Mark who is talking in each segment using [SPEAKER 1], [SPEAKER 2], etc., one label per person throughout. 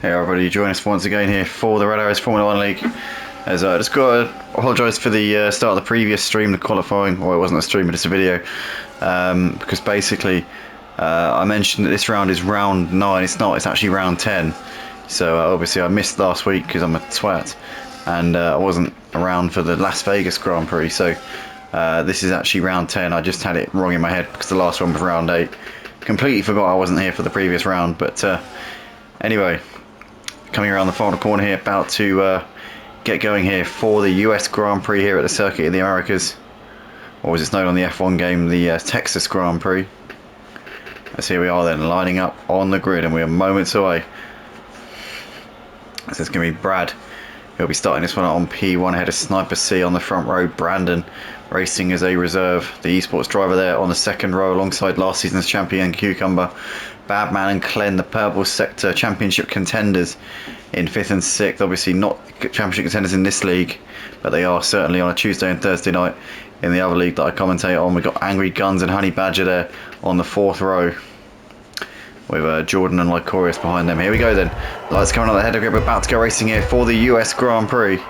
[SPEAKER 1] Hey everybody, join us once again here for the Red Arrows Formula 1 League. As I just got to apologise for the start of the previous stream, the qualifying, well it wasn't a stream but it's a video, because basically I mentioned that this round is round 9, it's not, it's actually round 10. So obviously I missed last week because I'm a twat, and I wasn't around for the Las Vegas Grand Prix, so this is actually round 10. I just had it wrong in my head because the last one was round 8. Completely forgot I wasn't here for the previous round, but anyway, coming around the final corner here, about to get going here for the US Grand Prix here at the Circuit of the Americas, or as it's known on the F1 game, the Texas Grand Prix. As here we are then, lining up on the grid, and we are moments away. So it's going to be Brad. He'll be starting this one on P1 ahead of Sniper C on the front row. Brandon racing as a reserve. The esports driver there on the second row alongside last season's champion Cucumber. Badman and Clen, the purple sector championship contenders, in 5th and 6th. Obviously not championship contenders in this league, but they are certainly on a Tuesday and Thursday night in the other league that I commentate on. We've got Angry Guns and Honey Badger there on the 4th row, with Jordan and Lycorius behind them. Here we go then. Lights coming on the head of grip. We're about to go racing here for the US Grand Prix.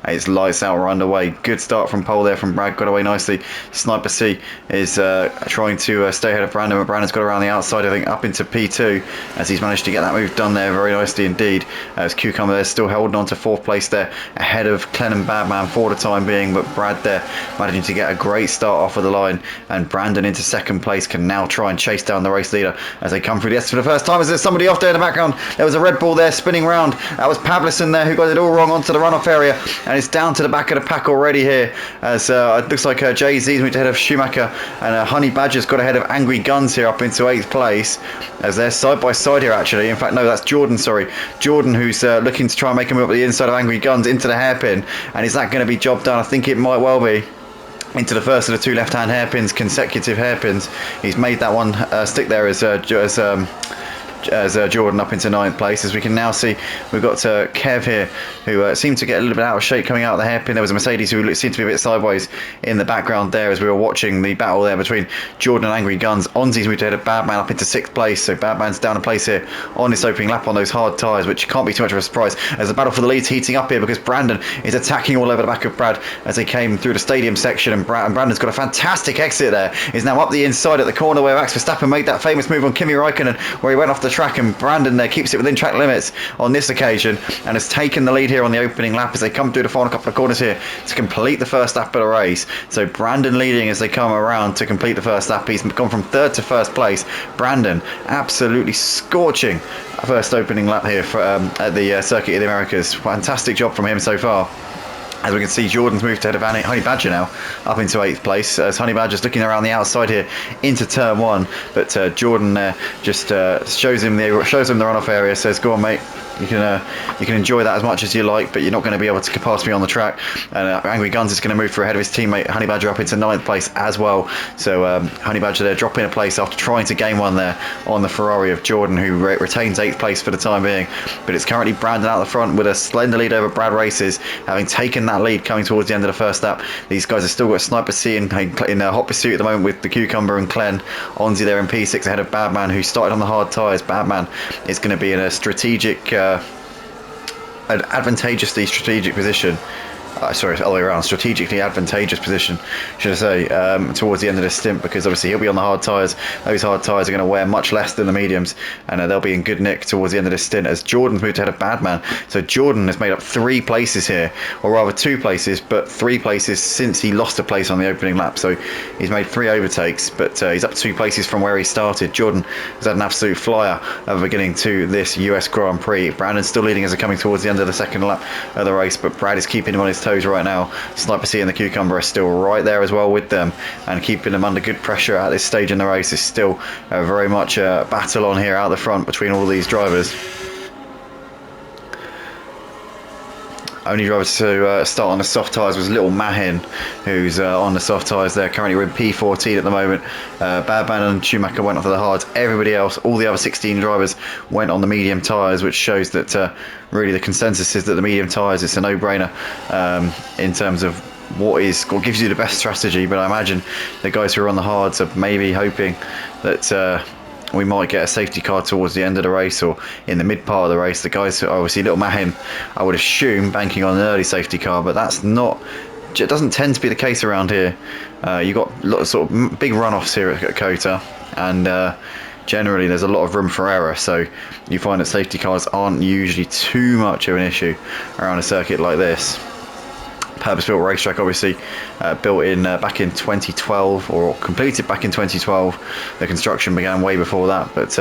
[SPEAKER 1] It's lights out, we're underway. Good start from pole there from Brad, got away nicely. Sniper C is trying to stay ahead of Brandon, but Brandon's got around the outside, I think, up into P2, as he's managed to get that move done there very nicely indeed. As Cucumber there still holding on to 4th place there, ahead of Clen and Badman for the time being, but Brad there managing to get a great start off of the line, and Brandon into 2nd place can now try and chase down the race leader as they come through the S for the first time. As there's somebody off there in the background, there was a Red Bull there spinning round. That was Pavlison there who got it all wrong onto the runoff area, and it's down to the back of the pack already here, as it looks like Jay-Z's moved ahead of Schumacher, and Honey Badger's got ahead of Angry Guns here up into 8th place, as they're side by side here actually. In fact, no, that's Jordan, sorry. Jordan, who's looking to try and make a move up the inside of Angry Guns into the hairpin, and is that going to be job done? I think it might well be. Into the first of the 2 left-hand hairpins, consecutive hairpins. He's made that one stick there as Jordan up into 9th place. As we can now see, we've got Kev here, who seemed to get a little bit out of shape coming out of the hairpin. There was a Mercedes who seemed to be a bit sideways in the background there as we were watching the battle there between Jordan and Angry Guns. Onzi's moved ahead of Badman up into 6th place, so Badman's down a place here on this opening lap on those hard tyres, which can't be too much of a surprise as the battle for the lead's heating up here, because Brandon is attacking all over the back of Brad as they came through the stadium section, and Brandon's got a fantastic exit there. He's now up the inside at the corner where Max Verstappen made that famous move on Kimi Räikkönen, where he went off the track, and Brandon there keeps it within track limits on this occasion and has taken the lead here on the opening lap as they come through the final couple of corners here to complete the first lap of the race. So Brandon leading as they come around to complete the first lap. He's gone from 3rd to 1st place. Brandon absolutely scorching first opening lap here for, at the Circuit of the Americas. Fantastic job from him so far. As we can see, Jordan's moved ahead of Honey Badger now, up into 8th place. As Honey Badger's looking around the outside here into turn 1, but Jordan just shows him the runoff area. Says, "Go on, mate. You can enjoy that as much as you like, but you're not going to be able to pass me on the track." And Angry Guns is going to move through ahead of his teammate Honey Badger up into 9th place as well. So Honey Badger there dropping a place after trying to gain one there on the Ferrari of Jordan, who retains 8th place for the time being. But it's currently Brandon out the front with a slender lead over Brad Races, having taken that lead coming towards the end of the first lap. These guys have still got Sniper C in hot pursuit at the moment with the Cucumber and Clen. Onzi there in P6 ahead of Badman, who started on the hard tyres. Badman is going to be in a strategic an advantageously strategic position. Sorry, all the way around, strategically advantageous position, should I say, towards the end of this stint, because obviously he'll be on the hard tyres. Those hard tyres are going to wear much less than the mediums, and they'll be in good nick towards the end of this stint as Jordan's moved ahead of Badman. So Jordan has made up 3 places here, or rather 2 places, but 3 places since he lost a place on the opening lap. So he's made 3 overtakes, but he's up 2 places from where he started. Jordan has had an absolute flyer at the beginning to this US Grand Prix. Brandon's still leading as they're coming towards the end of the second lap of the race, but Brad is keeping him on his toes right now. Sniper C and the Cucumber are still right there as well with them, and keeping them under good pressure at this stage in the race. Is still very much a battle on here out the front between all these drivers. Only driver to start on the soft tyres was Little Mahin, who's on the soft tyres there. Currently we're in P14 at the moment. Badman and Schumacher went off to the hards. Everybody else, all the other 16 drivers, went on the medium tyres, which shows that really the consensus is that the medium tyres, it's a no-brainer in terms of what gives you the best strategy. But I imagine the guys who are on the hards are maybe hoping that we might get a safety car towards the end of the race or in the mid part of the race. The guys, obviously Little Mahin, I would assume, banking on an early safety car, but that's not, it doesn't tend to be the case around here. You've got lots of sort of big runoffs here at Kota, and generally there's a lot of room for error, so you find that safety cars aren't usually too much of an issue around a circuit like this. Purpose-built racetrack, obviously built in back in 2012, or completed back in 2012. The construction began way before that, but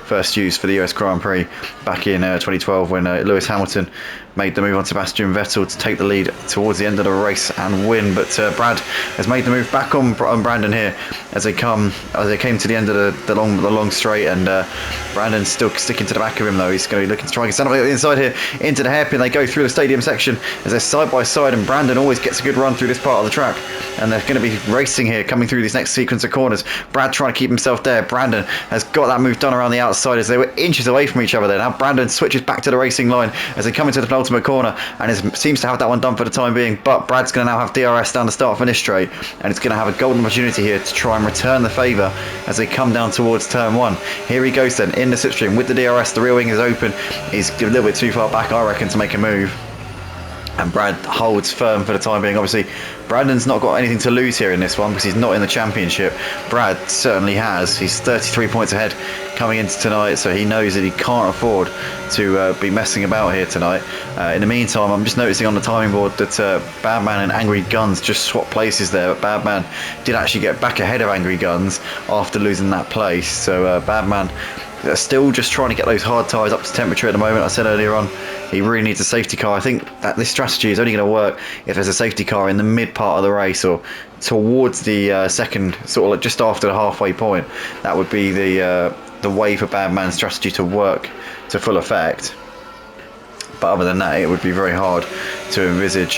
[SPEAKER 1] first used for the US Grand Prix back in 2012 when Lewis Hamilton made the move on Sebastian Vettel to take the lead towards the end of the race and win. But Brad has made the move back on Brandon here as they came to the end of the long straight, and Brandon's still sticking to the back of him though. He's going to be looking to try and stand up the inside here into the hairpin. They go through the stadium section as they're side by side, and Brandon always gets a good run through this part of the track, and they're going to be racing here coming through this next sequence of corners. Brad trying to keep himself there. Brandon has got that move done around the outside as they were inches away from each other there. Now Brandon switches back to the racing line as they come into the penultimate corner, and seems to have that one done for the time being, but Brad's going to now have DRS down the start finish straight, and it's going to have a golden opportunity here to try and return the favour as they come down towards turn one. Here he goes then in the slipstream with the DRS. The rear wing is open. He's a little bit too far back, I reckon, to make a move, and Brad holds firm for the time being. Obviously Brandon's not got anything to lose here in this one because he's not in the championship. Brad certainly has. He's 33 points ahead coming into tonight, so he knows that he can't afford to be messing about here tonight. In the meantime, I'm just noticing on the timing board that Badman and Angry Guns just swapped places there. Badman did actually get back ahead of Angry Guns after losing that place, so Badman still just trying to get those hard tyres up to temperature at the moment. I said earlier on, he really needs a safety car. I think that this strategy is only going to work if there's a safety car in the mid part of the race or towards the second, sort of like just after the halfway point. That would be the way for Badman's strategy to work to full effect. But other than that, it would be very hard to envisage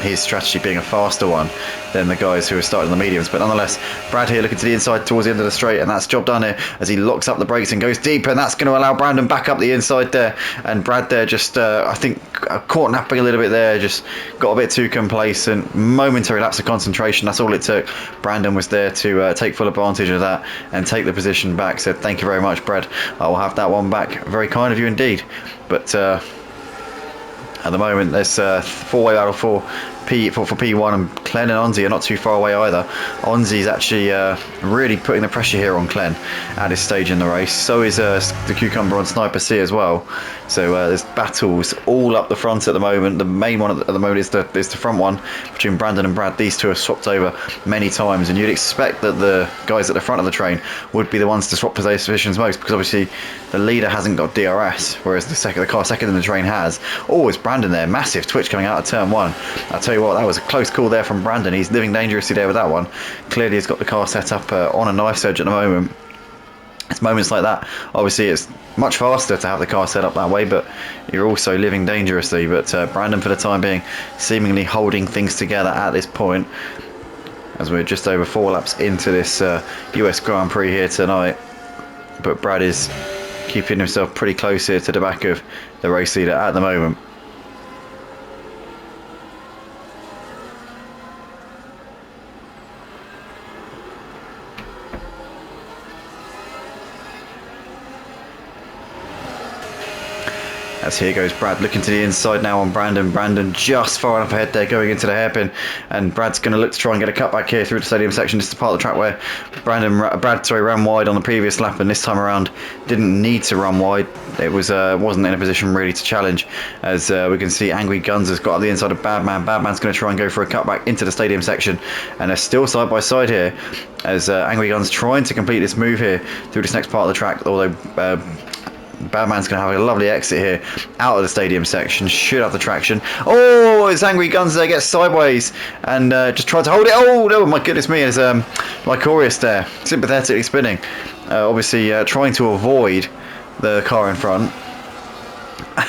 [SPEAKER 1] his strategy being a faster one than the guys who are starting the mediums. But nonetheless, Brad here looking to the inside towards the end of the straight, and that's job done here as he locks up the brakes and goes deep, and that's going to allow Brandon back up the inside there. And Brad there just, I think, caught napping a little bit there, just got a bit too complacent. Momentary lapse of concentration, that's all it took. Brandon was there to take full advantage of that and take the position back. So thank you very much, Brad. I will have that one back. Very kind of you indeed. But at the moment, there's 4-way battle for P1, and Clen and Onzi are not too far away either. Onzi's actually really putting the pressure here on Clen at this stage in the race. So is the Cucumber on Sniper C as well. So there's battles all up the front at the moment. The main one at the moment is the front one between Brandon and Brad. These two have swapped over many times, and you'd expect that the guys at the front of the train would be the ones to swap positions most, because obviously the leader hasn't got DRS, whereas the car second in the train has. Oh, it's Brandon there. Massive twitch coming out of turn one. I'll tell you what, that was a close call there from Brandon. He's living dangerously there with that one. Clearly he's got the car set up on a knife edge at the moment. It's moments like that. Obviously it's much faster to have the car set up that way, but you're also living dangerously. But Brandon for the time being seemingly holding things together at this point, as we're just over 4 laps into this US Grand Prix here tonight. But Brad is keeping himself pretty close here to the back of the race leader at the moment. As here goes Brad looking to the inside now on Brandon. Brandon just far enough ahead there going into the hairpin, and Brad's going to look to try and get a cut back here through the stadium section. This is the part of the track where Brad ran wide on the previous lap, and this time around didn't need to run wide. It wasn't in a position really to challenge, as we can see Angry Guns has got up the inside of Badman. Badman's going to try and go for a cut back into the stadium section, and they're still side by side here as Angry Guns trying to complete this move here through this next part of the track, although Badman's going to have a lovely exit here out of the stadium section. Should have the traction. Oh, it's Angry Guns there, gets sideways and just tried to hold it. Oh, no, my goodness me, there's Lycorius there, sympathetically spinning. Obviously trying to avoid the car in front.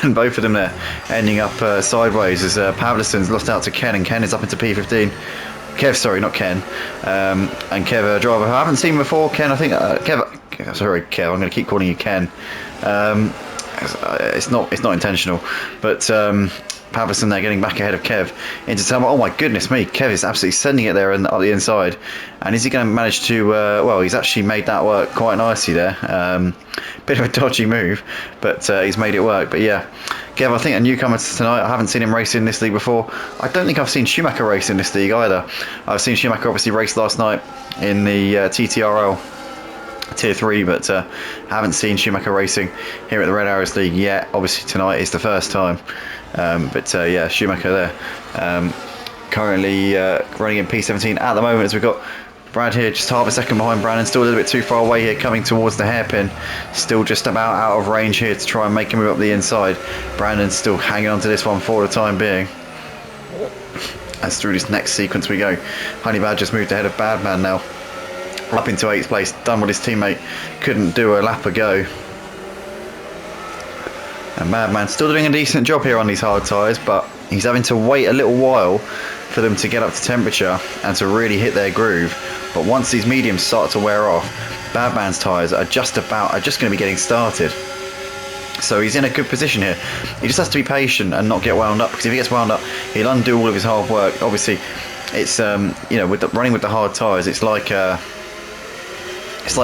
[SPEAKER 1] And both of them there ending up sideways as Pavlison's lost out to Ken, and Ken is up into P15. Kev, sorry, not Ken. And Kev, a driver who I haven't seen before. Ken, I think, sorry, Kev, I'm going to keep calling you Ken. It's not intentional, but Pavlison there getting back ahead of Kev into turn one. Oh my goodness me, Kev is absolutely sending it there up the inside. And is he going to manage to, well, he's actually made that work quite nicely there. Bit of a dodgy move, but he's made it work. But yeah, Kev, I think a newcomer tonight. I haven't seen him race in this league before. I don't think I've seen Schumacher race in this league either. I've seen Schumacher obviously race last night in the TTRL Tier 3, but haven't seen Schumacher racing here at the Red Arrows League yet. Obviously tonight is the first time. But yeah, Schumacher there. Currently running in P17 at the moment, as we've got Brad here just half a second behind Brandon, still a little bit too far away here, coming towards the hairpin, still just about out of range here to try and make him move up the inside. Brandon's still hanging on to this one for the time being. As through this next sequence we go, Honey Badger's moved ahead of Badman now, up into 8th place, done what his teammate couldn't do a lap ago. And Madman still doing a decent job here on these hard tyres, but he's having to wait a little while for them to get up to temperature and to really hit their groove. But once these mediums start to wear off, Badman's tyres are just going to be getting started. So he's in a good position here. He just has to be patient and not get wound up, because if he gets wound up, he'll undo all of his hard work. Obviously, it's you know, running with the hard tyres, it's like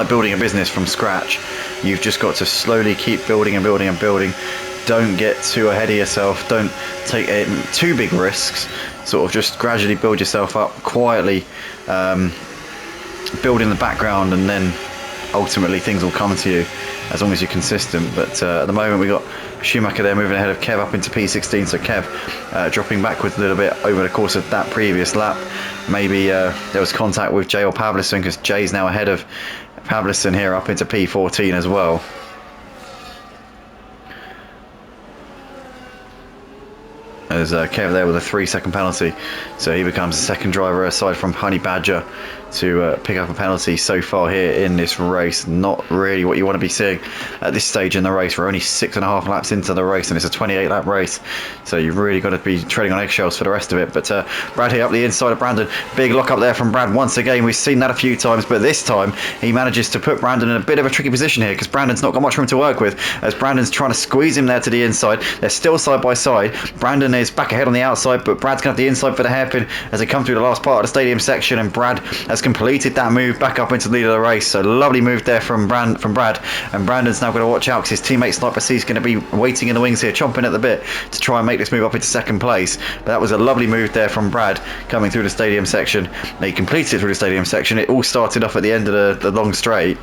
[SPEAKER 1] building a business from scratch. You've just got to slowly keep building and building and building. Don't get too ahead of yourself. Don't take too big risks. Sort of just gradually build yourself up quietly, build in the background, and then ultimately things will come to you as long as you're consistent. But at the moment we got Schumacher there moving ahead of Kev up into P16, so Kev dropping backwards a little bit over the course of that previous lap. Maybe there was contact with Jay or Pavlison, because Jay's now ahead of Pavlison here up into P14 as well. There's Kev there with a 3-second penalty, so he becomes the second driver aside from Honey Badger to pick up a penalty so far here in this race. Not really what you want to be seeing at this stage in the race. We're only 6.5 laps into the race, and it's a 28 lap race, so you've really got to be treading on eggshells for the rest of it. But Brad here up the inside of Brandon, big lock up there from Brad once again. We've seen that a few times, but this time he manages to put Brandon in a bit of a tricky position here, because Brandon's not got much room to work with, as Brandon's trying to squeeze him there to the inside. They're still side by side. Brandon is back ahead on the outside, but Brad's going to have the inside for the hairpin as they come through the last part of the stadium section, and Brad has completed that move back up into the lead of the race. So lovely move there from Brad, and Brandon's now going to watch out, because his teammate Sniper C is going to be waiting in the wings here, chomping at the bit to try and make this move up into second place. But that was a lovely move there from Brad coming through the stadium section. He completed it through the stadium section. It all started off at the end of the long straight,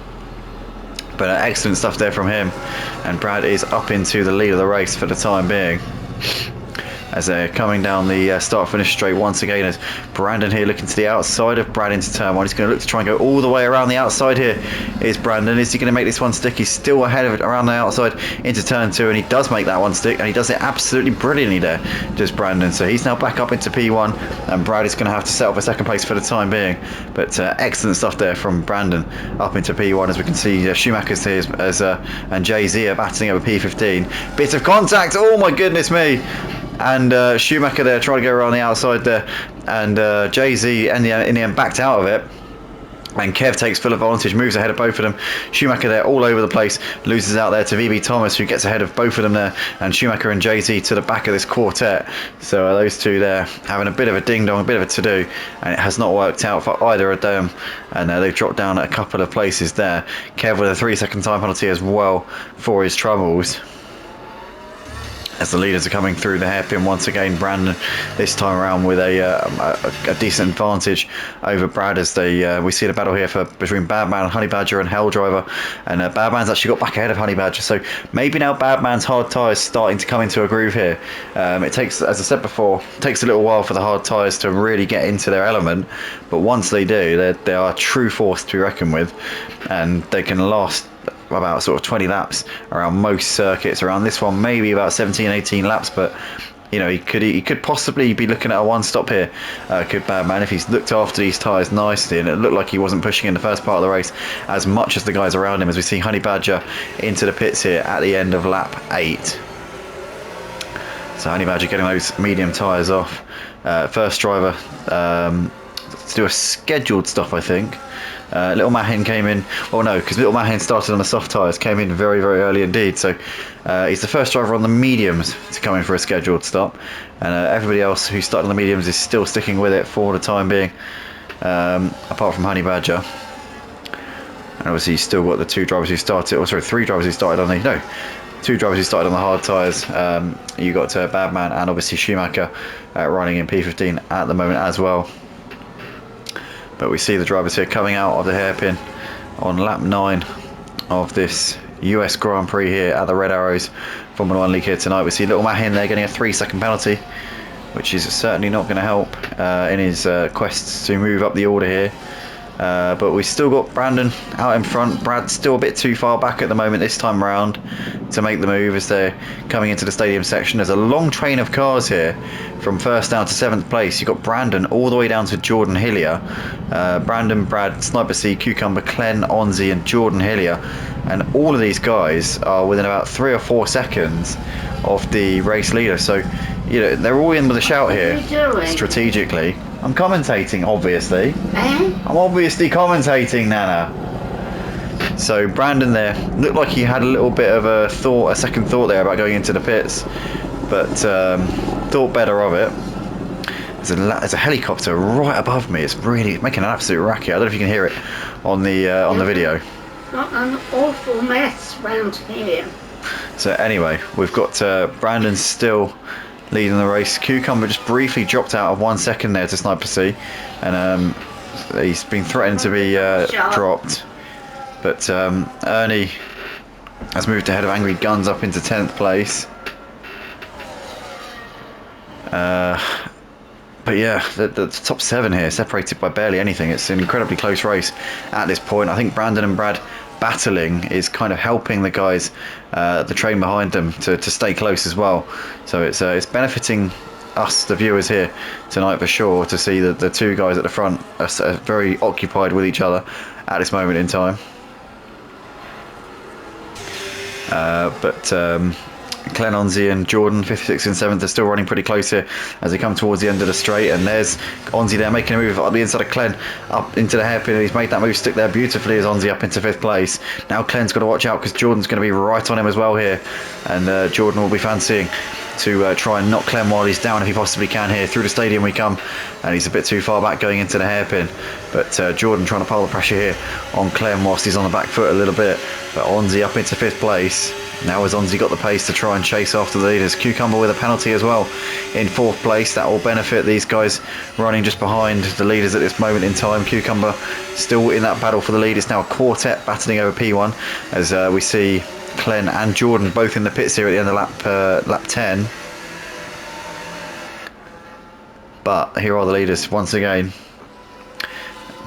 [SPEAKER 1] but excellent stuff there from him, and Brad is up into the lead of the race for the time being, as they're coming down the start-finish straight once again, as Brandon here looking to the outside of Brad into turn one. He's going to look to try and go all the way around the outside here. Is Brandon. Is he going to make this one stick? He's still ahead of it around the outside into turn two, and he does make that one stick, and he does it absolutely brilliantly there, does Brandon. So he's now back up into P1, and Brad is going to have to settle for second place for the time being. But excellent stuff there from Brandon up into P1, as we can see Schumacher's here and Jay-Z are battling over P15. Bit of contact, oh my goodness me! And Schumacher there trying to go around the outside there, and Jay-Z in the end backed out of it, and Kev takes full advantage, moves ahead of both of them. Schumacher there all over the place, loses out there to VB Thomas, who gets ahead of both of them there, and Schumacher and Jay-Z to the back of this quartet. So those two there having a bit of a ding-dong, a bit of a to-do, and it has not worked out for either of them, and they've dropped down a couple of places there. Kev with a 3-second time penalty as well for his troubles, as the leaders are coming through the hairpin once again. Brandon this time around with a decent advantage over Brad, as we see the battle here between Badman, Honey Badger and Hell Driver, and Badman's actually got back ahead of Honey Badger, so maybe now Badman's hard tyres starting to come into a groove here. It takes, as I said before, takes a little while for the hard tyres to really get into their element, but once they do, they are a true force to be reckoned with, and they can last about sort of 20 laps around most circuits. Around this one maybe about 17-18 laps, but you know, he could possibly be looking at a one stop here, could Badman, if he's looked after these tyres nicely. And it looked like he wasn't pushing in the first part of the race as much as the guys around him, as we see Honey Badger into the pits here at the end of lap 8. So Honey Badger getting those medium tyres off. First driver to do a scheduled stop, I think. Little Mahin came in, well no, because Little Mahin started on the soft tyres, came in very, very early indeed. So he's the first driver on the mediums to come in for a scheduled stop. And everybody else who started on the mediums is still sticking with it for the time being, apart from Honey Badger. And obviously you've still got the two drivers who started, or sorry, three drivers who started on the, no, two drivers who started on the hard tyres. You got Badman and obviously Schumacher running in P15 at the moment as well. But we see the drivers here coming out of the hairpin on lap 9 of this US Grand Prix here at the Red Arrows Formula 1 League here tonight. We see Little Mahin there getting a 3-second penalty, which is certainly not going to help in his quests to move up the order here. But we still got Brandon out in front. Brad's still a bit too far back at the moment this time around to make the move as they're coming into the stadium section. There's a long train of cars here from first down to 7th place. You've got Brandon all the way down to Jordan Hillier. Brandon, Brad, Sniper C, Cucumber, Clen, Onzi and Jordan Hillier. And all of these guys are within about 3 or 4 seconds of the race leader. So, you know, they're all in with a shout here strategically. I'm commentating, obviously. I'm obviously commentating, Nana. So Brandon there looked like he had a little bit of a second thought there about going into the pits, but thought better of it. There's a helicopter right above me. It's making an absolute racket. I don't know if you can hear it on the video.
[SPEAKER 2] Not an awful mess round here.
[SPEAKER 1] So anyway, we've got Brandon still leading the race. Cucumber just briefly dropped out of 1 second there to Sniper C, and he's been threatened to be dropped. But Ernie has moved ahead of Angry Guns up into 10th place. But yeah, the top 7 here separated by barely anything. It's an incredibly close race at this point. I think Brandon and Brad battling is kind of helping the guys, the train behind them, to stay close as well. So it's benefiting us, the viewers here tonight for sure, to see that the two guys at the front are very occupied with each other at this moment in time. Clen, Onzi and Jordan, 5th, 6th and 7th, are still running pretty close here as they come towards the end of the straight. And there's Onzi there making a move up the inside of Clen, up into the hairpin. He's made that move stick there beautifully as Onzi up into 5th place. Now Clen's got to watch out because Jordan's going to be right on him as well here. And Jordan will be fancying to try and knock Clem while he's down if he possibly can here. Through the stadium we come, and he's a bit too far back going into the hairpin. But Jordan trying to pile the pressure here on Clem whilst he's on the back foot a little bit. But Onzi up into 5th place. Now has Onzi got the pace to try and chase after the leaders. Cucumber with a penalty as well in 4th place. That will benefit these guys running just behind the leaders at this moment in time. Cucumber still in that battle for the lead. It's now a quartet battling over P1 as we see Clen and Jordan both in the pits here at the end of lap 10. But here are the leaders once again.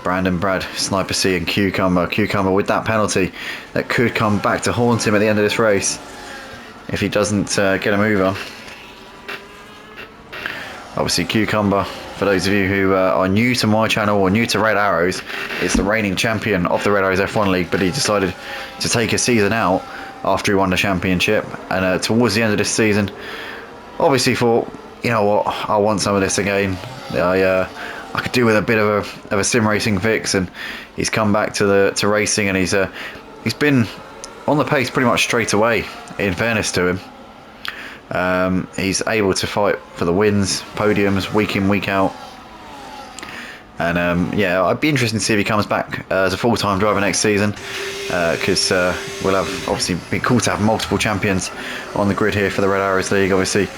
[SPEAKER 1] Brandon, Brad, Sniper C and Cucumber. Cucumber with that penalty that could come back to haunt him at the end of this race if he doesn't get a move on. Obviously Cucumber, for those of you who are new to my channel or new to Red Arrows, is the reigning champion of the Red Arrows F1 League, but he decided to take a season out after he won the championship. And towards the end of this season, obviously thought, you know what, I want some of this again. I could do with a bit of a sim racing fix, and he's come back to racing, and he's been on the pace pretty much straight away. In fairness to him, he's able to fight for the wins, podiums, week in, week out. And yeah, I'd be interested to see if he comes back as a full-time driver next season, because we'll have obviously be cool to have multiple champions on the grid here for the Red Arrows League. Obviously.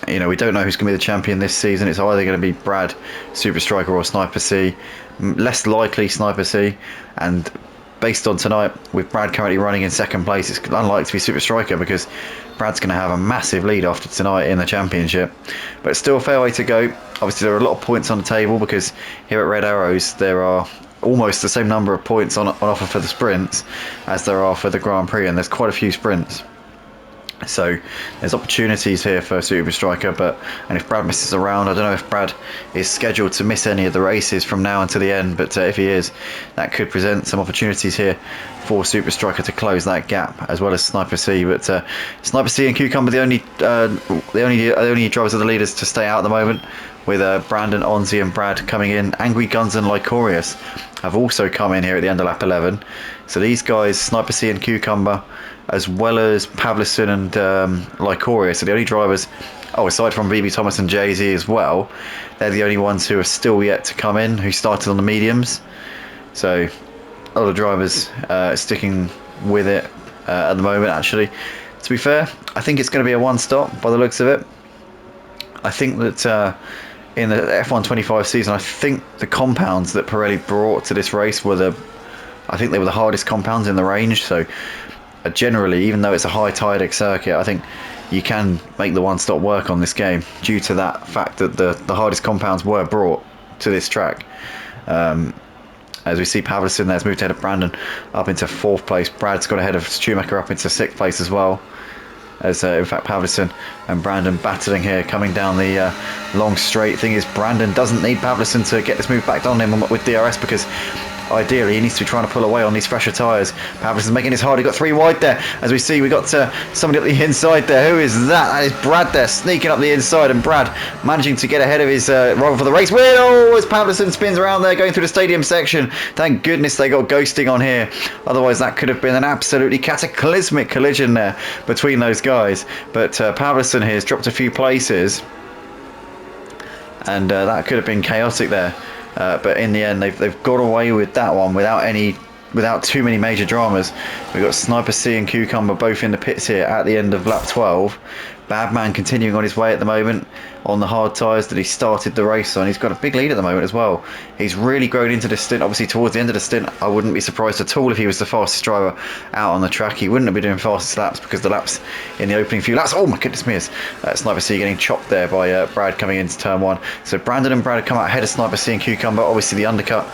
[SPEAKER 1] You know, we don't know who's going to be the champion this season. It's either going to be Brad, Super Striker, or Sniper C. Less likely Sniper C. And based on tonight, with Brad currently running in 2nd place, it's unlikely to be Super Striker because Brad's going to have a massive lead after tonight in the championship. But it's still a fair way to go. Obviously, there are a lot of points on the table because here at Red Arrows, there are almost the same number of points on offer for the sprints as there are for the Grand Prix, and there's quite a few sprints. So there's opportunities here for Super Striker, and if Brad misses around, I don't know if Brad is scheduled to miss any of the races from now until the end, but if he is, that could present some opportunities here for Super Striker to close that gap, as well as Sniper C. But Sniper C and Cucumber, the only drivers of the leaders to stay out at the moment. with Brandon, Onzi and Brad coming in. Angry Guns and Lycorius have also come in here at the end of lap 11. So these guys, Sniper C and Cucumber, as well as Pavlison and Lycorius, are the only drivers, aside from BB Thomas and Jay-Z as well, they're the only ones who are still yet to come in, who started on the mediums. So a lot of drivers sticking with it at the moment, actually. To be fair, I think it's going to be a one stop by the looks of it. I think that in the F1 25 season, I think the compounds that Pirelli brought to this race were the hardest compounds in the range. So generally, even though it's a high tide circuit, I think you can make the one stop work on this game due to that fact that the hardest compounds were brought to this track. As we see, Pavlison there's moved ahead of Brandon up into 4th place. Brad's got ahead of Schumacher up into 6th place as well. As in fact, Pavlison and Brandon battling here, coming down the long straight. Thing is, Brandon doesn't need Pavlison to get this move back on him with DRS, because ideally he needs to be trying to pull away on these fresher tyres. Pavlison's making this hard. He got 3 wide there. As we see, we got somebody up the inside there. Who is that? That is Brad there, sneaking up the inside, and Brad managing to get ahead of his rival for the race. As Pavlison spins around there, going through the stadium section. Thank goodness they got ghosting on here. Otherwise, that could have been an absolutely cataclysmic collision there between those guys. But Pavlison here has dropped a few places, and that could have been chaotic there. But in the end, they've got away with that one without too many major dramas. We've got Sniper C and Cucumber both in the pits here at the end of lap 12. Badman continuing on his way at the moment on the hard tyres that he started the race on. He's got a big lead at the moment as well. He's really grown into this stint. Obviously, towards the end of the stint, I wouldn't be surprised at all if he was the fastest driver out on the track. He wouldn't have been doing fastest laps, because the laps in the opening few laps, oh my goodness me, Sniper C getting chopped there by Brad coming into turn 1. So Brandon and Brad have come out ahead of Sniper C and Cucumber. Obviously the undercut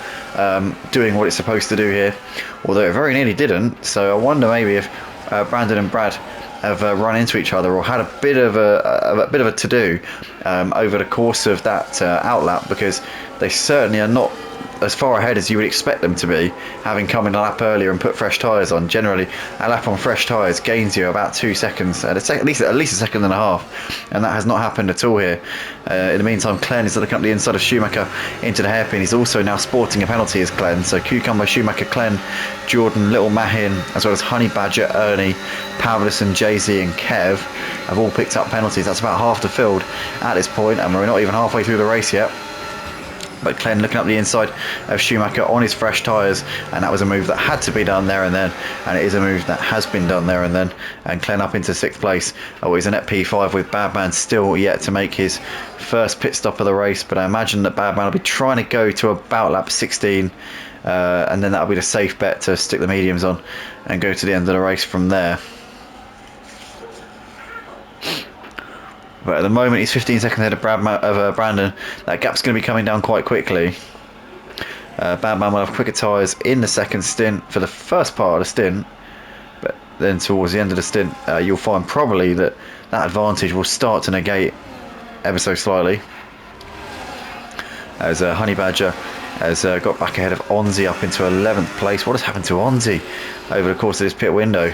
[SPEAKER 1] doing what it's supposed to do here, although it very nearly didn't. So I wonder maybe if Brandon and Brad have run into each other, or had a bit of a to-do over the course of that outlap, because they certainly are not as far ahead as you would expect them to be, having come in a lap earlier and put fresh tyres on. Generally, a lap on fresh tyres gains you about 2 seconds, at least a second and a half, and that has not happened at all here. In the meantime, Glenn is looking up the inside of Schumacher into the hairpin. He's also now sporting a penalty as Glenn. So Cucumber, Schumacher, Glenn, Jordan, Little Mahin, as well as Honey Badger, Ernie, Pavlison, Jay-Z and Kev have all picked up penalties. That's about half the field at this point, and we're not even halfway through the race yet. But Glenn looking up the inside of Schumacher on his fresh tyres, and that was a move that had to be done there and then, and it is a move that has been done there and then. And Glenn up into 6th place. He's a net P5 with Badman still yet to make his first pit stop of the race, but I imagine that Badman will be trying to go to about lap 16, and then that'll be the safe bet to stick the mediums on and go to the end of the race from there. But at the moment, he's 15 seconds ahead of Brandon. That gap's going to be coming down quite quickly. Badman will have quicker tyres in the second stint for the first part of the stint. But then towards the end of the stint, you'll find probably that advantage will start to negate ever so slightly. As Honey Badger has got back ahead of Onzi up into 11th place. What has happened to Onzi over the course of this pit window?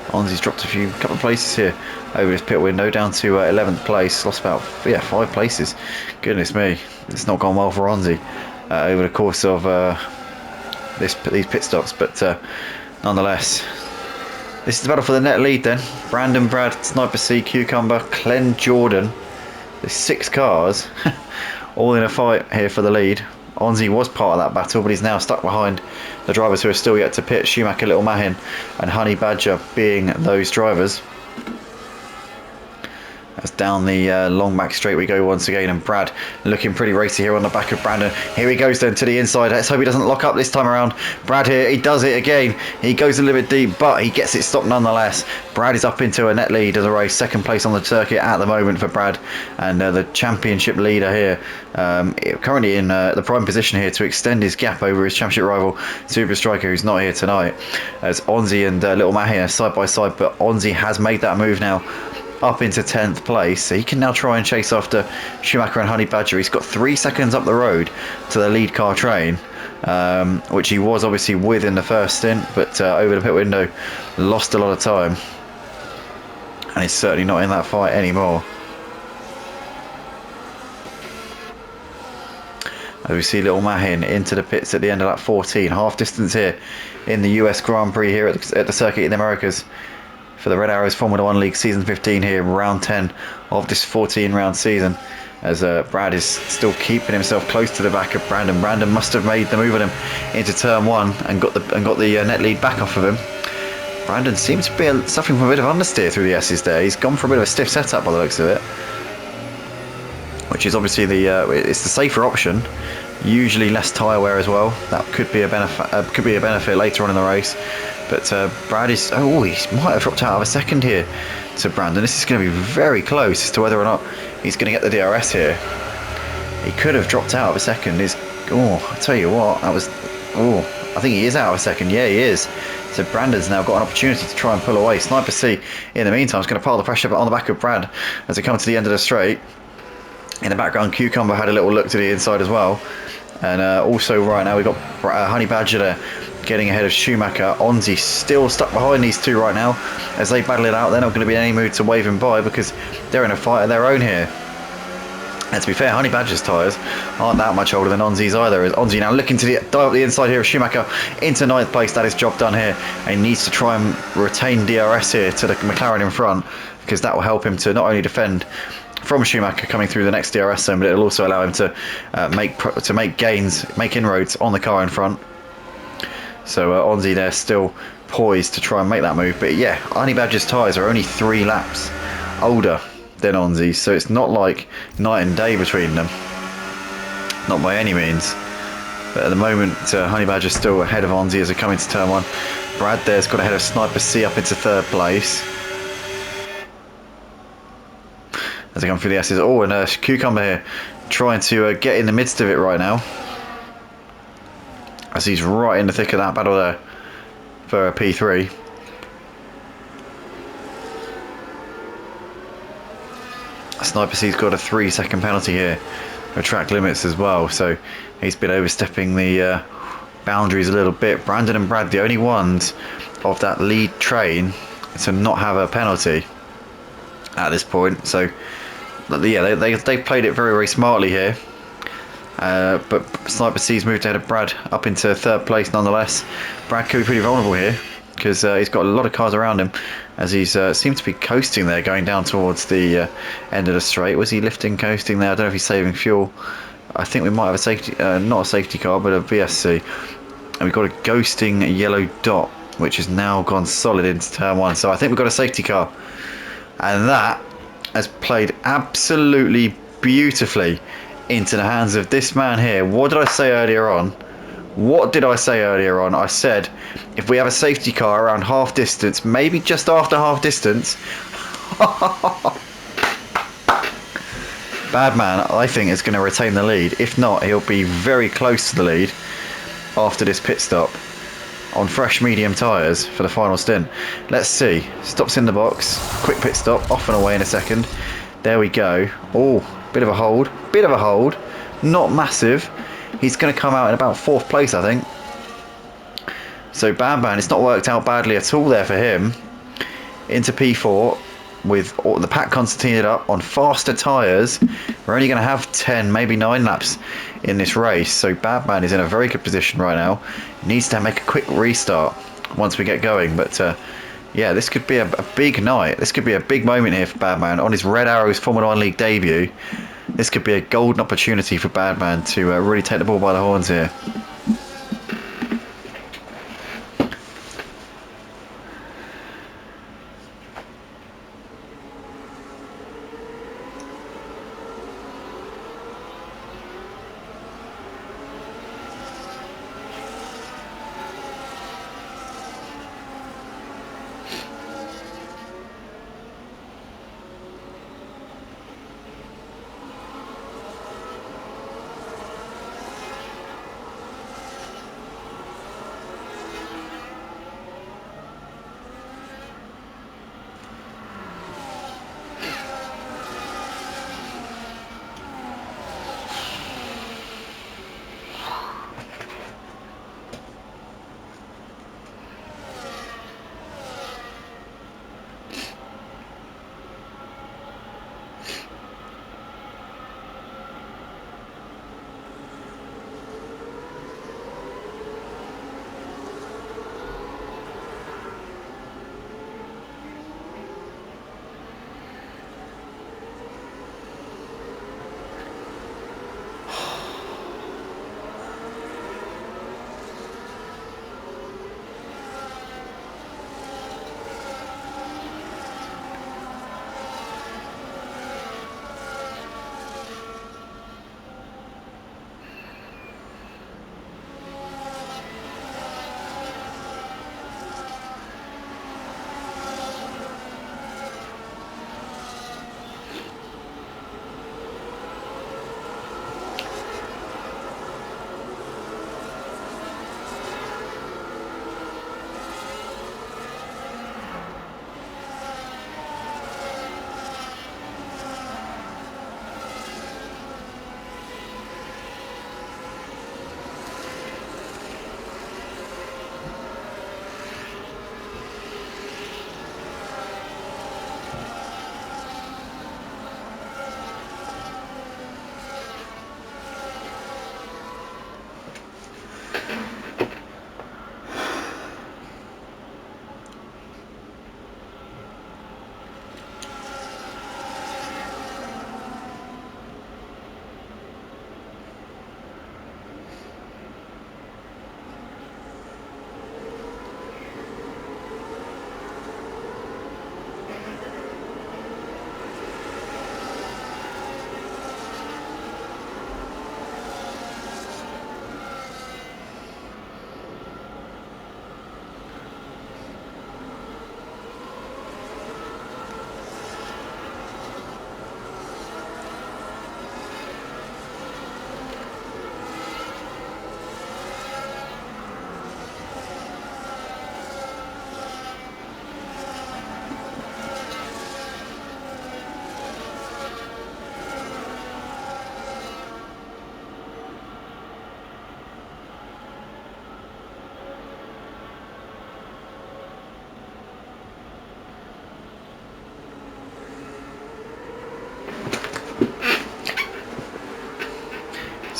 [SPEAKER 1] Onzi's dropped a couple of places here over this pit window, down to 11th place. Lost about 5 places. Goodness me, it's not gone well for Onzi over the course of these pit stops. But nonetheless, this is the battle for the net lead then. Brandon, Brad, Sniper C, Cucumber, Glenn, Jordan. There's 6 cars all in a fight here for the lead. Onzi was part of that battle, but he's now stuck behind the drivers who are still yet to pit. Schumacher, Little Mahin and Honey Badger being those drivers. As down the long back straight we go once again, and Brad looking pretty racy here on the back of Brandon. Here he goes then to the inside. Let's hope he doesn't lock up this time around. Brad here, he does it again. He goes a little bit deep, but he gets it stopped nonetheless. Brad is up into a net lead of the race, 2nd place on the circuit at the moment for Brad, and the championship leader here, currently in the prime position here to extend his gap over his championship rival Super Striker, who's not here tonight. As Onzi and Little Mahin are side by side, but Onzi has made that move now up into 10th place, so he can now try and chase after Schumacher and Honey Badger. He's got 3 seconds up the road to the lead car train, which he was obviously with in the first stint, but over the pit window lost a lot of time. and he's certainly not in that fight anymore. As we see little Mahin into the pits at the end of that 14, half distance here in the US Grand Prix here at the circuit in the Americas for the Red Arrows Formula 1 League Season 15 here, round 10 of this 14 round season, as Brad is still keeping himself close to the back of Brandon. Brandon must have made the move on him into turn 1 and got the net lead back off of him. Brandon seems to be suffering from a bit of understeer through the S's there. He's gone for a bit of a stiff setup by the looks of it, which is obviously it's the safer option. Usually less tyre wear as well. That could be a benefit later on in the race. But Brad is he might have dropped out of a second here to Brandon. This is going to be very close as to whether or not he's going to get the DRS here. He could have dropped out of a second. I tell you what, that was I think he is out of a second. Yeah, he is. So Brandon's now got an opportunity to try and pull away. Sniper C in the meantime is going to pile the pressure on the back of Brad as they come to the end of the straight. In the background, Cucumber had a little look to the inside as well. And also right now we've got Honey Badger there getting ahead of Schumacher. Onzi still stuck behind these two right now as they battle it out. They're not going to be in any mood to wave him by because they're in a fight of their own here. And to be fair, Honey Badger's tyres aren't that much older than Onzi's either. As Onzi now looking to dive up the inside here of Schumacher into 9th place. That is job done here. And he needs to try and retain DRS here to the McLaren in front, because that will help him to not only defend from Schumacher coming through the next DRS zone, but it'll also allow him to make gains, make inroads on the car in front. So Onzi there still poised to try and make that move. But yeah, Honey Badger's tyres are only 3 laps older than Onzi's, so it's not like night and day between them. Not by any means. But at the moment, Honey Badger's still ahead of Onzi as they come into turn 1. Brad there's got ahead of Sniper C up into 3rd place. As they come through the S's. And Cucumber here trying to get in the midst of it right now, as he's right in the thick of that battle there for P3. Sniper C's got a 3-second penalty here for track limits as well, so he's been overstepping the boundaries a little bit. Brandon and Brad, the only ones of that lead train to not have a penalty at this point. So yeah, they've played it very, very smartly here. But Sniper C's moved ahead of Brad up into 3rd place nonetheless. Brad could be pretty vulnerable here because he's got a lot of cars around him, as he's seemed to be coasting there going down towards the end of the straight. Was he lifting, coasting there? I don't know if he's saving fuel. I think we might have a safety, not a safety car, but a VSC. And we've got a ghosting yellow dot, which has now gone solid into turn 1. So I think we've got a safety car. And that has played absolutely beautifully into the hands of this man here. What did I say earlier on? I said if we have a safety car around half distance, maybe just after half distance, Bad Man, I think, is going to retain the lead. If not, he'll be very close to the lead after this pit stop on fresh medium tyres for the final stint. Let's see. Stops in the box. Quick pit stop. Off and away in a second. There we go. Bit of a hold. Not massive. He's going to come out in about 4th place, I think. So Bam Bam, it's not worked out badly at all there for him. Into P4 with all the pack concertinaed up on faster tyres. We're only going to have 10, maybe 9 laps in this race. So Bad Man is in a very good position right now. He needs to make a quick restart once we get going. But yeah, this could be a big night. This could be a big moment here for Bad Man on his Red Arrows Formula 1 League debut. This could be a golden opportunity for Bad Man to really take the ball by the horns here.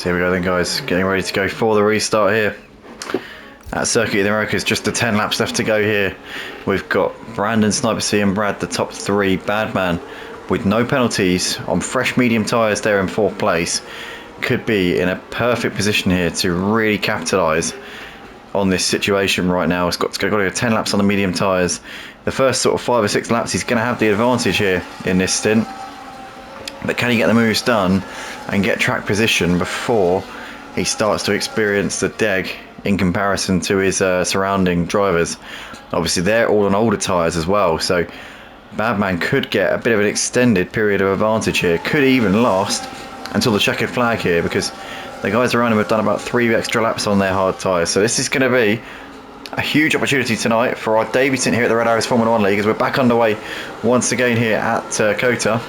[SPEAKER 1] So here we go then, guys, getting ready to go for the restart here at Circuit of the Americas. Just the 10 laps left to go here. We've got Brandon, Sniper C and Brad, the top three. Badman with no penalties on fresh medium tyres there in 4th place. Could be in a perfect position here to really capitalise on this situation right now. It's got to go 10 laps on the medium tyres. The first sort of 5 or 6 laps he's going to have the advantage here in this stint. But can he get the moves done and get track position before he starts to experience the deg in comparison to his surrounding drivers? Obviously they're all on older tyres as well, so Badman could get a bit of an extended period of advantage here. Could even last until the checkered flag here, because the guys around him have done about 3 extra laps on their hard tyres. So this is going to be a huge opportunity tonight for our debut here at the Red Arrows Formula 1 League, as we're back underway once again here at Kota.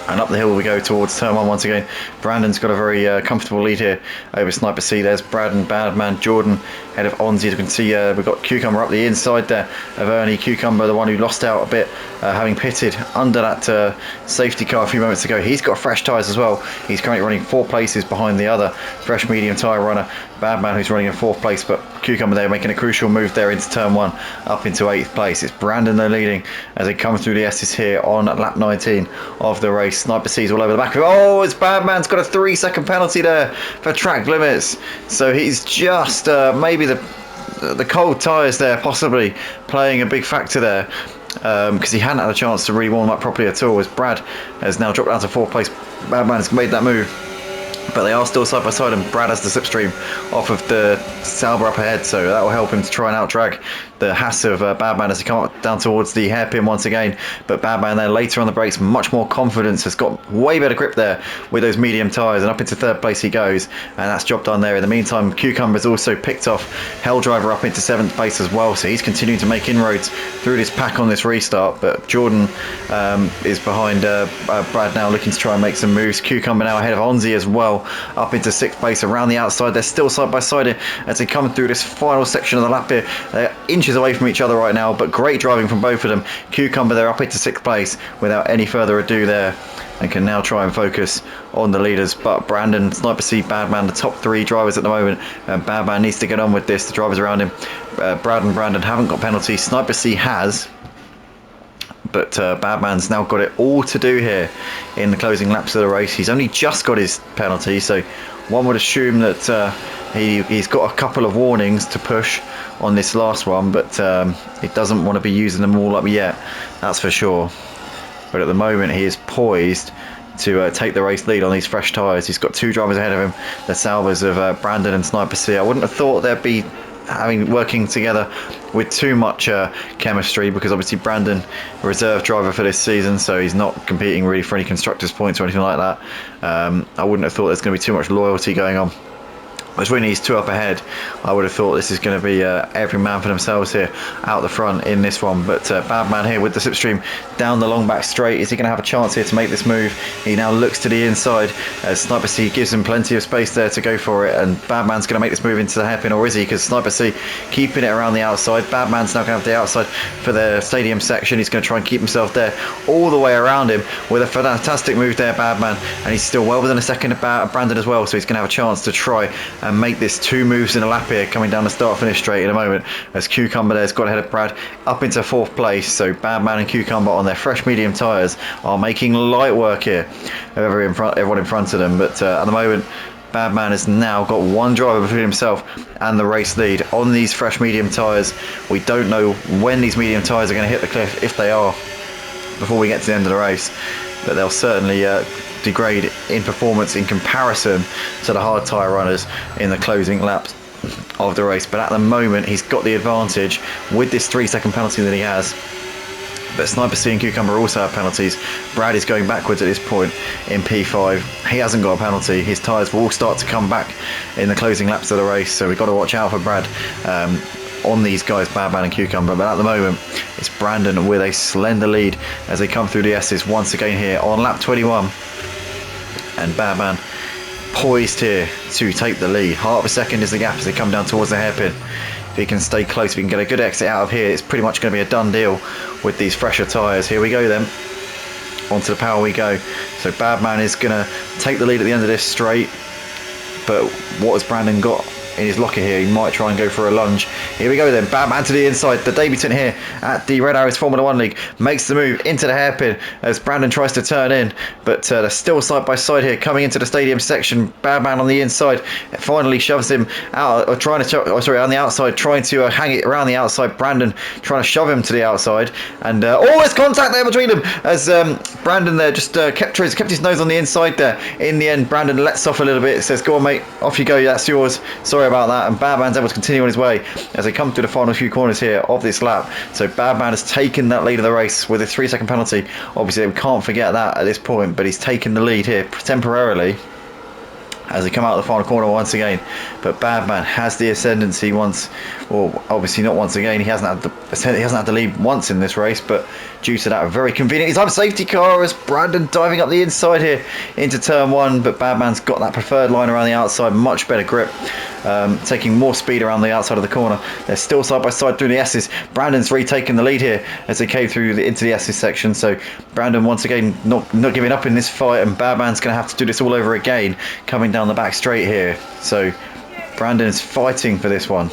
[SPEAKER 1] And up the hill we go towards turn 1 once again. Brandon's got a very comfortable lead here over Sniper C. There's Brad and Badman. Jordan ahead of Onzi. As you can see, we've got Cucumber up the inside there of Ernie. Cucumber, the one who lost out a bit, having pitted under that safety car a few moments ago. He's got fresh tyres as well. He's currently running 4 places behind the other fresh medium tyre runner, Badman, who's running in 4th place. But Cucumber there making a crucial move there into turn 1 up into 8th place. It's Brandon they're leading as they come through the S's here on lap 19 of the race. Sniper C's all over the back of it. Oh, it's Badman's got a 3-second penalty there for track limits. So he's just maybe the cold tyres there possibly playing a big factor there, because he hadn't had a chance to really warm up properly at all, as Brad has now dropped down to 4th place. Badman's made that move, but they are still side by side, and Brad has the slipstream off of the Sauber up ahead, so that will help him to try and out-drag the Haas of Badman as he comes down towards the hairpin once again. But Badman there later on the brakes, much more confidence, has got way better grip there with those medium tyres, and up into 3rd place he goes, and that's job done there. In the meantime, Cucumber's also picked off Helldriver up into 7th place as well, so he's continuing to make inroads through this pack on this restart. But Jordan is behind Brad now, looking to try and make some moves. Cucumber now ahead of Onzi as well, up into 6th place around the outside. They're still side by side here as they come through this final section of the lap here. They're inches away from each other right now, but great driving from both of them. Cucumber they're up into 6th place without any further ado there, and can now try and focus on the leaders. But Brandon, Sniper C, Badman, the top 3 drivers at the moment, and Badman needs to get on with this. The drivers around him, Brad and Brandon, haven't got penalties. Sniper C has, but Badman's now got it all to do here in the closing laps of the race. He's only just got his penalty, so one would assume that he's got a couple of warnings to push on this last one, but he doesn't want to be using them all up yet, that's for sure. But at the moment he is poised to take the race lead on these fresh tyres. He's got 2 drivers ahead of him, the Salvers of Brandon and Sniper C. I wouldn't have thought they'd be working together with too much chemistry, because obviously Brandon, reserve driver for this season, so he's not competing really for any constructors points or anything like that. I wouldn't have thought there's going to be too much loyalty going on. As when he's 2 up ahead, I would have thought this is going to be every man for themselves here out the front in this one. But Badman here with the slipstream down the long back straight. Is he going to have a chance here to make this move? He now looks to the inside as Sniper C gives him plenty of space there to go for it, and Badman's going to make this move into the hairpin, or is he? Because Sniper C keeping it around the outside. Badman's now going to have the outside for the stadium section. He's going to try and keep himself there all the way around him with a fantastic move there, Badman, and he's still well within a second of Brandon as well, so he's going to have a chance to try and make this 2 moves in a lap here, coming down the start finish straight in a moment, as Cucumber there's got ahead of Brad up into 4th place. So Badman and Cucumber on their fresh medium tyres are making light work here of everyone in front of them. But at the moment Badman has now got 1 driver between himself and the race lead on these fresh medium tyres. We don't know when these medium tyres are going to hit the cliff, if they are, before we get to the end of the race, but they'll certainly degrade in performance in comparison to the hard tyre runners in the closing laps of the race. But at the moment he's got the advantage with this 3-second penalty that he has. But Sniper C and Cucumber also have penalties. Brad is going backwards at this point in P5. He hasn't got a penalty. His tyres will start to come back in the closing laps of the race, so we've got to watch out for Brad on these guys, Badman and Cucumber. But at the moment it's Brandon with a slender lead as they come through the S's once again here on lap 21, and Badman poised here to take the lead. Half of a second is the gap as they come down towards the hairpin. If he can stay close, if he can get a good exit out of here, it's pretty much going to be a done deal with these fresher tyres. Here we go then, onto the power we go. So Badman is going to take the lead at the end of this straight. But what has Brandon got in his locker here? He might try and go for a lunge. Here we go then. Batman to the inside. The debutant here at the Red Arrows Formula 1 League makes the move into the hairpin as Brandon tries to turn in. But they're still side by side here coming into the stadium section. Batman on the inside finally shoves him out, or trying to, on the outside, trying to hang it around the outside. Brandon trying to shove him to the outside. And there's contact there between them as Brandon there just kept his nose on the inside there. In the end, Brandon lets off a little bit, says, "Go on, mate, off you go, that's yours. Sorry about that." And Badman's able to continue on his way as they come through the final few corners here of this lap. So Badman has taken that lead of the race with a 3-second penalty. Obviously, we can't forget that at this point, but he's taken the lead here temporarily as they come out of the final corner once again. But Badman has the ascendancy once, well, obviously not once again. He hasn't had the lead once in this race, but due to that, a very convenient. He's on a safety car as Brandon diving up the inside here into turn one. But Badman's got that preferred line around the outside, much better grip, taking more speed around the outside of the corner. They're still side by side through the S's. Brandon's retaken the lead here as they came through into the S's section. So Brandon once again not giving up in this fight, and Badman's going to have to do this all over again, coming down the back straight here. So Brandon is fighting for this one.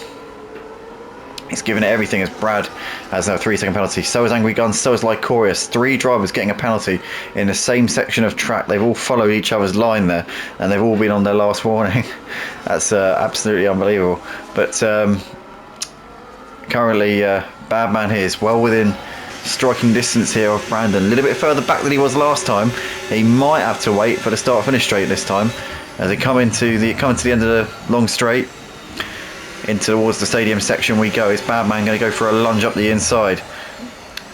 [SPEAKER 1] He's giving it everything as Brad has now a 3-second penalty. So is Angry Guns, so is Lycorius. 3 drivers getting a penalty in the same section of track. They've all followed each other's line there, and they've all been on their last warning. That's absolutely unbelievable. But currently, Badman here is well within striking distance here of Brandon. A little bit further back than he was last time. He might have to wait for the start-finish straight this time as they come into the end of the long straight. Into towards the stadium section we go. Is Badman going to go for a lunge up the inside?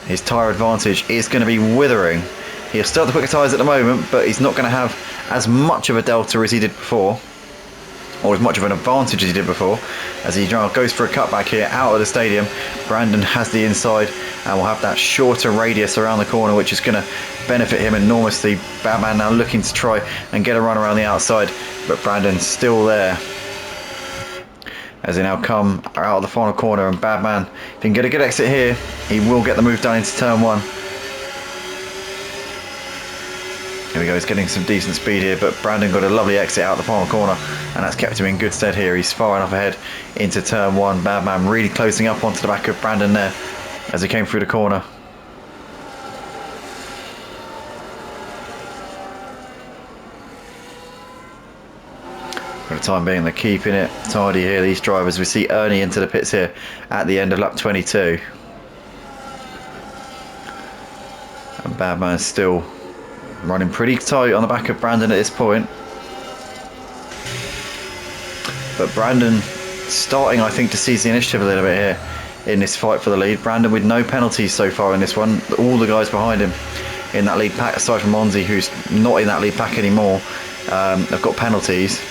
[SPEAKER 1] His tyre advantage is going to be withering. He'll still have the quicker tyres at the moment, but he's not going to have as much of a delta as he did before, or as much of an advantage as he did before, as he goes for a cutback here out of the stadium. Brandon has the inside and will have that shorter radius around the corner, which is going to benefit him enormously. Badman now looking to try and get a run around the outside, but Brandon's still there as they now come out of the final corner. And Badman, if he can get a good exit here, he will get the move done into turn one. Here we go, he's getting some decent speed here, but Brandon got a lovely exit out the final corner, and that's kept him in good stead here. He's far enough ahead into turn one. Badman really closing up onto the back of Brandon there as he came through the corner. For the time being, they're keeping it tidy here, these drivers. We see Ernie into the pits here at the end of lap 22. And Badman is still running pretty tight on the back of Brandon at this point. But Brandon starting, I think, to seize the initiative a little bit here in this fight for the lead. Brandon with no penalties so far in this one. All the guys behind him in that lead pack, aside from Monzi, who's not in that lead pack anymore, have got penalties.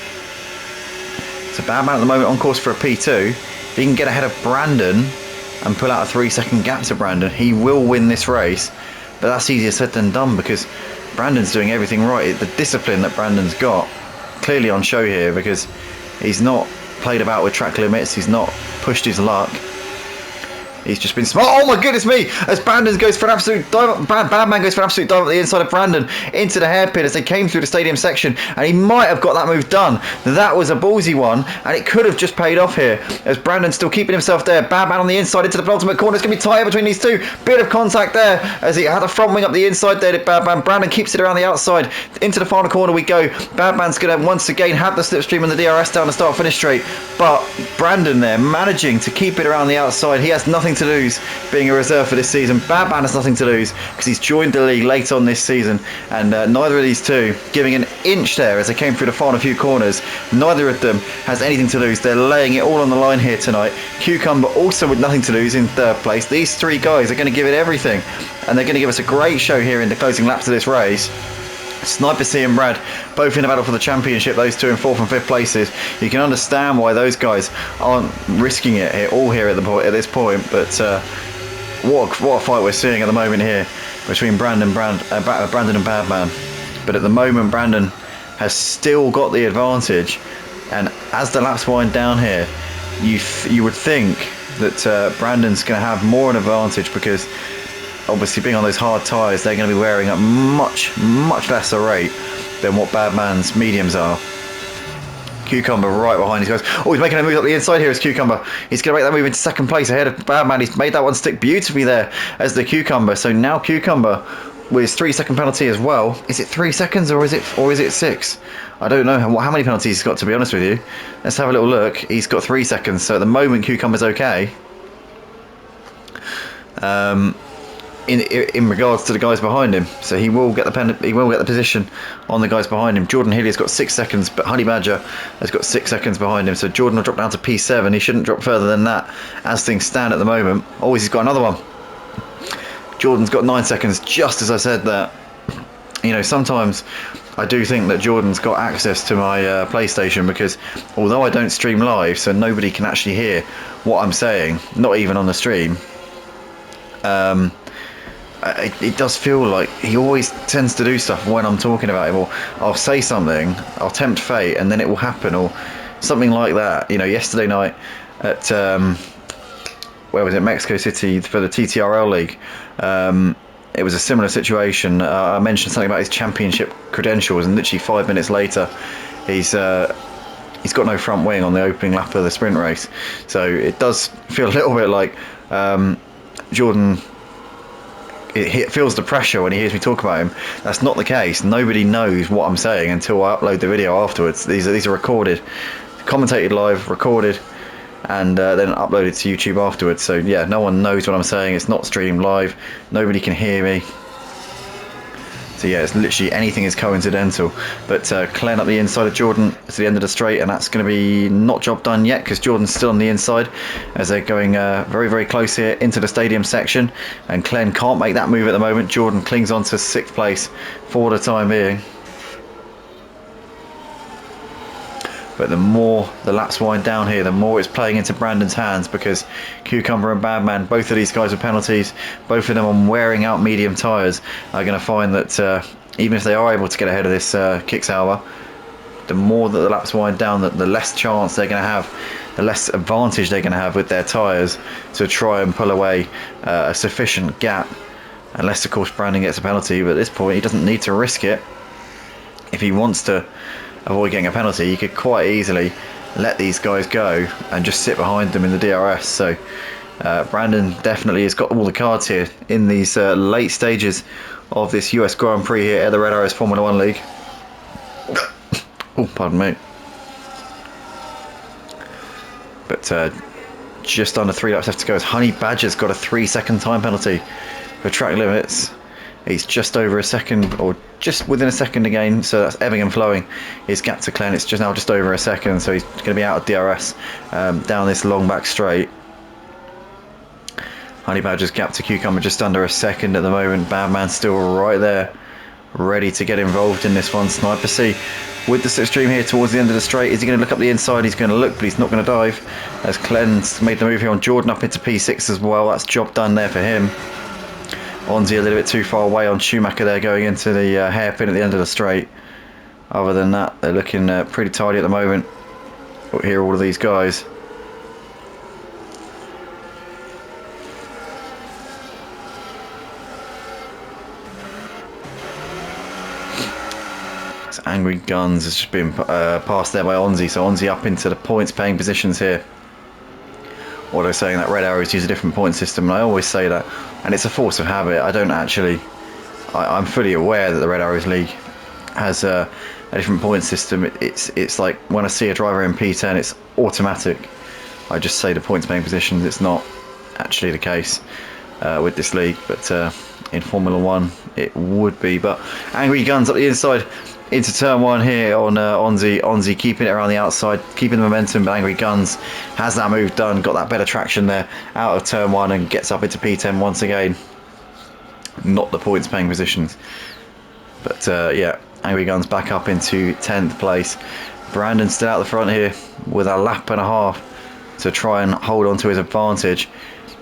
[SPEAKER 1] So Badman at the moment on course for a P2. If he can get ahead of Brandon and pull out a 3-second gap to Brandon, he will win this race. But that's easier said than done, because Brandon's doing everything right. The discipline that Brandon's got clearly on show here, because he's not played about with track limits, he's not pushed his luck. He's just been smart. Oh my goodness me! As Brandon goes for an absolute dive, Badman goes for an absolute dive at the inside of Brandon into the hairpin as they came through the stadium section, and he might have got that move done. That was a ballsy one, and it could have just paid off here. As Brandon's still keeping himself there. Badman on the inside into the penultimate corner. It's going to be tight between these two. Bit of contact there as he had a front wing up the inside there to Badman. Brandon keeps it around the outside. Into the final corner we go. Badman's going to once again have the slipstream and the DRS down the start finish straight, but Brandon there managing to keep it around the outside. He has nothing to lose being a reserve for this season. Badman has nothing to lose because he's joined the league late on this season, and neither of these two giving an inch there as they came through the final few corners. Neither of them has anything to lose. They're laying it all on the line here tonight. Cucumber also with nothing to lose in third place. These three guys are going to give it everything, and they're going to give us a great show here in the closing laps of this race. Sniper C and Brad both in the battle for the championship, those two in 4th and 5th places. You can understand why those guys aren't risking it here, all here at this point. But what a fight we're seeing at the moment here between Brandon and Badman. But at the moment Brandon has still got the advantage, and as the laps wind down here, you would think that Brandon's going to have more an advantage, because obviously being on those hard tyres, they're going to be wearing at much lesser rate than what Badman's mediums are. Cucumber right behind these guys. Oh, he's making a move up the inside here as Cucumber. He's going to make that move into second place ahead of Badman. He's made that one stick beautifully there as the Cucumber. So now Cucumber with his 3-second penalty as well. Is it 3 seconds or is it 6? I don't know how many penalties he's got, to be honest with you. Let's have a little look. He's got 3 seconds. So at the moment Cucumber's okay. In regards to the guys behind him, so he will get the position on the guys behind him. Jordan Hilliard's got 6 seconds, but Honey Badger has got 6 seconds behind him. So Jordan will drop down to P7. He shouldn't drop further than that as things stand at the moment. Oh, he's got another one. Jordan's got 9 seconds, just as I said that. You know, sometimes I do think that Jordan's got access to my PlayStation, because although I don't stream live, so nobody can actually hear what I'm saying, not even on the stream. It does feel like he always tends to do stuff when I'm talking about him, or I'll say something, I'll tempt fate, and then it will happen, or something like that. You know, yesterday night at where was it, Mexico City, for the TTRL League, it was a similar situation. I mentioned something about his championship credentials, and literally 5 minutes later he's got no front wing on the opening lap of the sprint race. So it does feel a little bit like Jordan, it feels the pressure when he hears me talk about him. That's not the case. Nobody knows what I'm saying until I upload the video afterwards. These are recorded, commentated live, recorded, and then uploaded to YouTube afterwards. So yeah, no one knows what I'm saying. It's not streamed live. Nobody can hear me. So yeah, it's literally anything is coincidental. But Glenn up the inside of Jordan to the end of the straight, and that's going to be not job done yet, because Jordan's still on the inside as they're going very, very close here into the stadium section. And Glenn can't make that move at the moment. Jordan clings on to 6th place for the time being. But the more the laps wind down here, the more it's playing into Brandon's hands, because Cucumber and Badman, both of these guys with penalties, both of them on wearing out medium tyres, are going to find that even if they are able to get ahead of this Kicksauber, the more that the laps wind down, the less chance they're going to have, the less advantage they're going to have with their tyres to try and pull away a sufficient gap, unless of course Brandon gets a penalty. But at this point he doesn't need to risk it. If he wants to avoid getting a penalty, you could quite easily let these guys go and just sit behind them in the DRS. So Brandon definitely has got all the cards here in these late stages of this US Grand Prix here at the Red Arrows Formula 1 League. Oh, pardon me. But just under 3 laps left to go as Honey Badger's got a 3-second time penalty for track limits. He's just over a second, or just within a second again, so that's ebbing and flowing. His gap to Glenn, it's now just over a second, so he's going to be out of DRS down this long back straight. Honey Badger's gap to Cucumber just under a second at the moment. Badman still right there, ready to get involved in this one. Sniper C with the slipstream here towards the end of the straight. Is he going to look up the inside? He's going to look, but he's not going to dive, as Glenn's made the move here on Jordan up into P6 as well. That's job done there for him. Onzi a little bit too far away on Schumacher there, going into the hairpin at the end of the straight. Other than that, they're looking pretty tidy at the moment. But here are all of these guys. So Angry Guns has just been passed there by Onzi, so Onzi up into the points paying positions here. What I was saying, that Red Arrows use a different point system, and I always say that, and it's a force of habit. I don't actually, I'm fully aware that the Red Arrows League has a different point system. It's like when I see a driver in P10, it's automatic. I just say the points paying positions. It's not actually the case with this league, but in Formula 1 it would be. But Angry Guns up the inside into turn 1 here on Onzi. Onzi keeping it around the outside, keeping the momentum, but Angry Guns has that move done, got that better traction there out of turn 1 and gets up into P10 once again. Not the points paying positions, but yeah, Angry Guns back up into 10th place. Brandon still out the front here with a lap and a half to try and hold on to his advantage.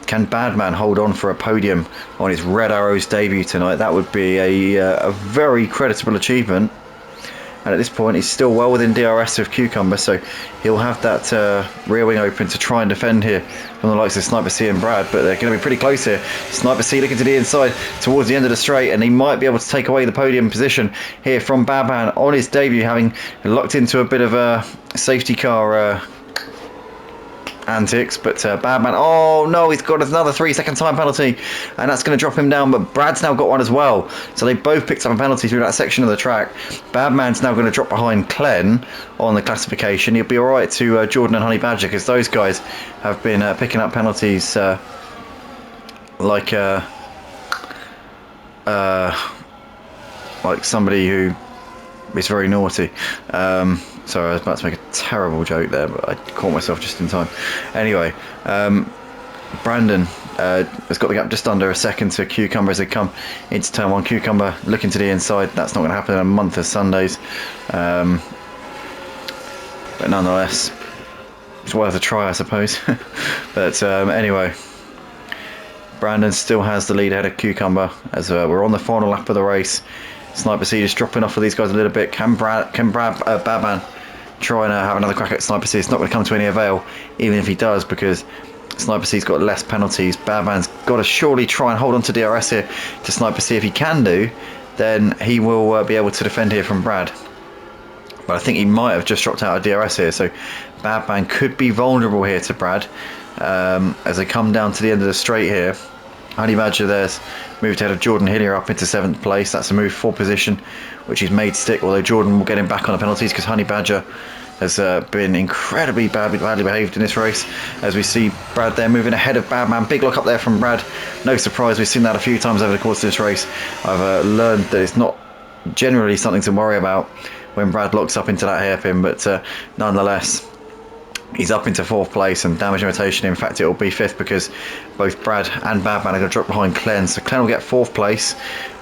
[SPEAKER 1] Can Badman hold on for a podium on his Red Arrows debut tonight? That would be a very creditable achievement. and at this point he's still well within DRS of Cucumber, so he'll have that rear wing open to try and defend here from the likes of Sniper C and Brad, but they're going to be pretty close here. Sniper C looking to the inside towards the end of the straight, and he might be able to take away the podium position here from Baban on his debut, having locked into a bit of a safety car antics, but Badman, oh no, he's got another 3-second time penalty, and that's going to drop him down, but Brad's now got one as well, so they both picked up a penalty through that section of the track. Badman's now going to drop behind Clen on the classification. He'll be alright to Jordan and Honey Badger, because those guys have been picking up penalties like somebody who is very naughty. Sorry, I was about to make a terrible joke there, but I caught myself just in time. Anyway, Brandon has got the gap just under a second to Cucumber as they come into turn one. Cucumber looking to the inside. That's not going to happen in a month of Sundays. But nonetheless, it's worth a try, I suppose. But anyway, Brandon still has the lead ahead of Cucumber as we're on the final lap of the race. Sniper C just dropping off for these guys a little bit. Can Baban try and have another crack at Sniper C? It's not going to come to any avail, even if he does, because Sniper C's got less penalties. Baban's got to surely try and hold on to DRS here to Sniper C. If he can do, then he will be able to defend here from Brad. But I think he might have just dropped out of DRS here, so Baban could be vulnerable here to Brad as they come down to the end of the straight here. Honey Badger there's moved ahead of Jordan Hillier up into 7th place. That's a move for position, which he's made stick, although Jordan will get him back on the penalties because Honey Badger has been incredibly badly behaved in this race. As we see Brad there moving ahead of Badman. Big lock up there from Brad. No surprise, we've seen that a few times over the course of this race. I've learned that it's not generally something to worry about when Brad locks up into that hairpin, but nonetheless, he's up into 4th place, and damage limitation, in fact, it will be 5th because both Brad and Badman are going to drop behind Clen. So Clen will get 4th place,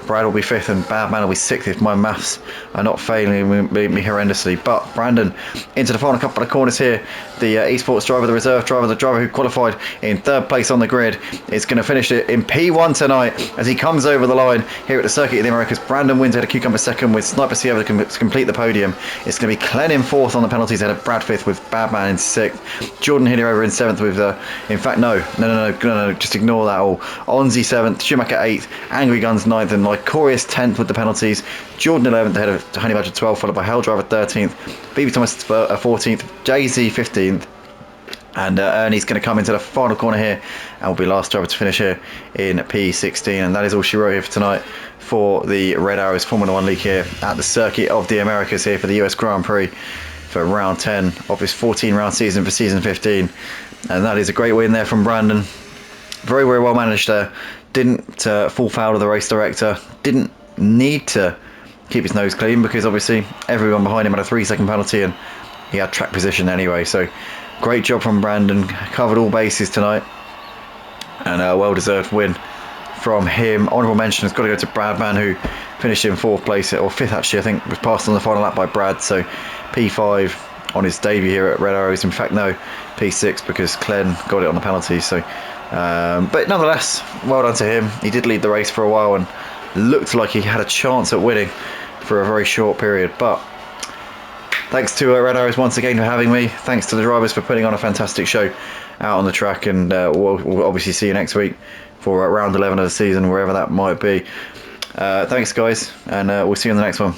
[SPEAKER 1] Brad will be 5th, and Badman will be 6th if my maths are not failing me horrendously. But Brandon into the final couple of corners here. The esports driver, the reserve driver, the driver who qualified in 3rd place on the grid, is going to finish it in P1 tonight as he comes over the line here at the Circuit of the Americas. Brandon wins ahead of Cucumber 2nd with Sniper C able to complete the podium. It's going to be Clen in 4th on the penalties ahead of Brad 5th with Badman in 6th. Jordan Hillier over in 7th with in fact no, just ignore that all. Onzi 7th, Schumacher 8th, Angry Guns 9th, and Lycorius 10th with the penalties. Jordan 11th ahead of Honey Badger 12th, followed by Hell Driver 13th, BB Thomas 14th, Jay-Z 15th, and Ernie's going to come into the final corner here and will be last driver to finish here in P16. And that is all she wrote here for tonight for the Red Arrows Formula 1 League here at the Circuit of the Americas here for the US Grand Prix for round 10 of this 14 round season for season 15. And that is a great win there from Brandon. Very, very well managed there. Didn't fall foul of the race director. Didn't need to keep his nose clean because obviously everyone behind him had a 3-second penalty and he had track position anyway. So great job from Brandon. Covered all bases tonight. And a well-deserved win from him. Honourable mention has got to go to Bradman, who finished in 4th place, or 5th actually, I think, was passed on the final lap by Brad. So P5 on his debut here at Red Arrows. In fact, no, P6 because Clen got it on the penalty. So, but nonetheless, well done to him. He did lead the race for a while and looked like he had a chance at winning for a very short period. But thanks to Red Arrows once again for having me. Thanks to the drivers for putting on a fantastic show out on the track, and we'll obviously see you next week for round 11 of the season, wherever that might be. Thanks guys, and we'll see you on the next one.